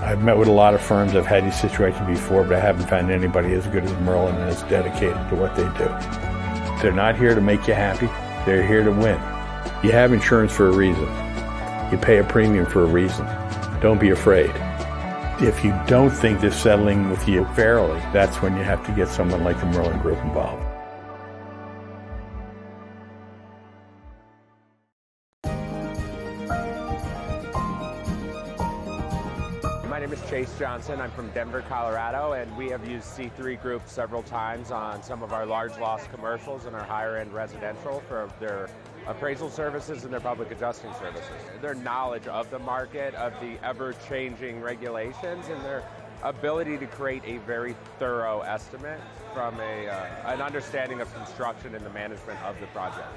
I've met with a lot of firms, I've had these situations before, but I haven't found anybody as good as Merlin and as dedicated to what they do. They're not here to make you happy, they're here to win. You have insurance for a reason. You pay a premium for a reason. Don't be afraid. If you don't think they're settling with you fairly, that's when you have to get someone like the Merlin Group involved. My name is Chase Johnson. I'm from Denver, Colorado, and we have used C3 Group several times on some of our large loss commercials and our higher end residential for their appraisal services and their public adjusting services. Their knowledge of the market, of the ever-changing regulations, and their ability to create a very thorough estimate from an understanding of construction and the management of the project.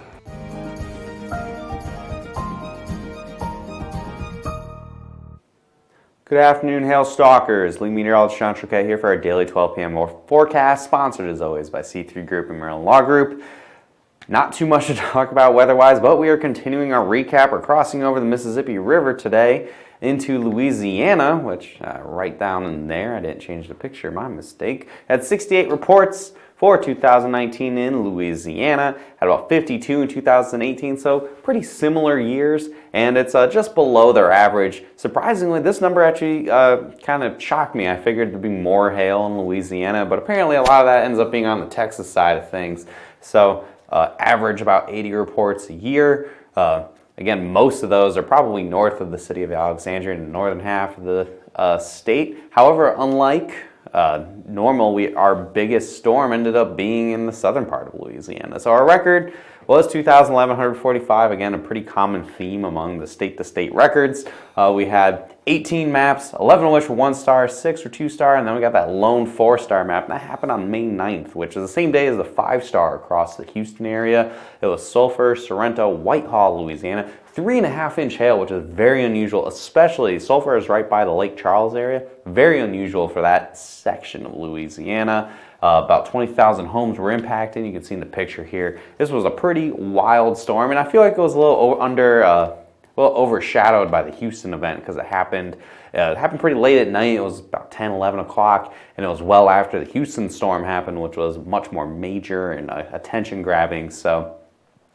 Good afternoon, Hail Stalkers. Lead meteorologist Sean Choquette here for our daily 12 p.m. forecast, sponsored as always by C3 Group and Merlin Law Group. Not too much to talk about weather-wise, but we are continuing our recap. We're crossing over the Mississippi River today into Louisiana, which right down in there, I didn't change the picture, my mistake. Had 68 reports for 2019 in Louisiana, had about 52 in 2018, so pretty similar years, and it's just below their average. Surprisingly, this number actually kind of shocked me. I figured there'd be more hail in Louisiana, but apparently a lot of that ends up being on the Texas side of things. So average about 80 reports a year. Again, most of those are probably north of the city of Alexandria in the northern half of the state. However, unlike normal, our biggest storm ended up being in the southern part of Louisiana. So our record was 2,1145. Again, a pretty common theme among the state-to-state records. We had 18 maps, 11 of which were 1-star, 6 were 2-star, and then we got that lone 4-star map. And that happened on May 9th, which is the same day as the 5-star across the Houston area. It was Sulphur, Sorrento, Whitehall, Louisiana. 3.5-inch hail, which is very unusual, especially Sulphur is right by the Lake Charles area. Very unusual for that section of Louisiana. About 20,000 homes were impacted. You can see in the picture here. This was a pretty wild storm, and I feel like it was a little overshadowed by the Houston event because it happened pretty late at night. It was about 10, 11 o'clock, and it was well after the Houston storm happened, which was much more major and attention-grabbing. So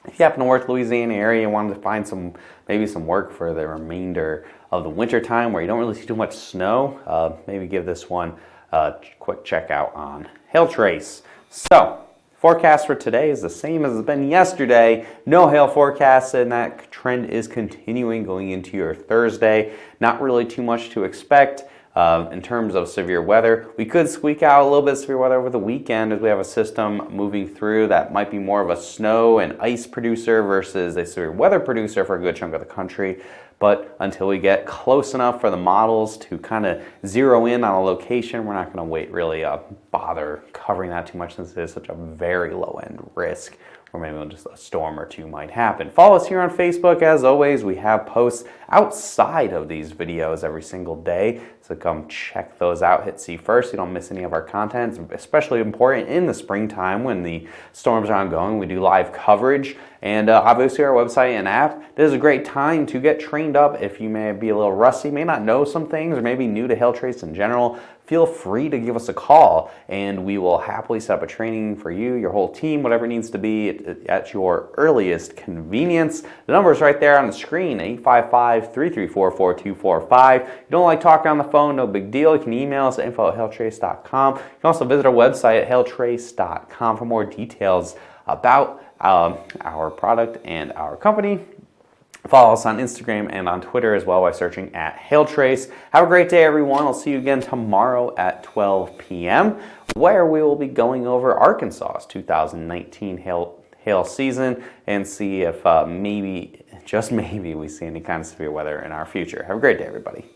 if you happen to work the Louisiana area and wanted to find maybe some work for the remainder of the winter time where you don't really see too much snow, maybe give this one a quick check out on Hail Trace. So, forecast for today is the same as it's been yesterday. No hail forecast, and that trend is continuing going into your Thursday. Not really too much to expect in terms of severe weather. We could squeak out a little bit of severe weather over the weekend as we have a system moving through that might be more of a snow and ice producer versus a severe weather producer for a good chunk of the country. But until we get close enough for the models to kind of zero in on a location, we're not going to really bother covering that too much since it is such a very low-end risk, or maybe just a storm or two might happen. Follow us here on Facebook. As always, we have posts outside of these videos every single day, so come check those out. Hit see first so you don't miss any of our content. It's especially important in the springtime when the storms are ongoing. We do live coverage And obviously our website and app. This is a great time to get trained up if you may be a little rusty, may not know some things, or maybe new to hail trace in general. Feel free to give us a call and we will happily set up a training for you, your whole team, whatever it needs to be at your earliest convenience. The number is right there on the screen, 855-334-4245. If you don't like talking on the phone, no big deal. You can email us at info@hailtrace.com. You can also visit our website at hailtrace.com for more details about our product and our company. Follow us on Instagram and on Twitter as well by searching at hailtrace. Have a great day, everyone. I'll see you again tomorrow at 12 p.m. where we will be going over Arkansas's 2019 hail season and see if maybe, just maybe, we see any kind of severe weather in our future. Have a great day, everybody.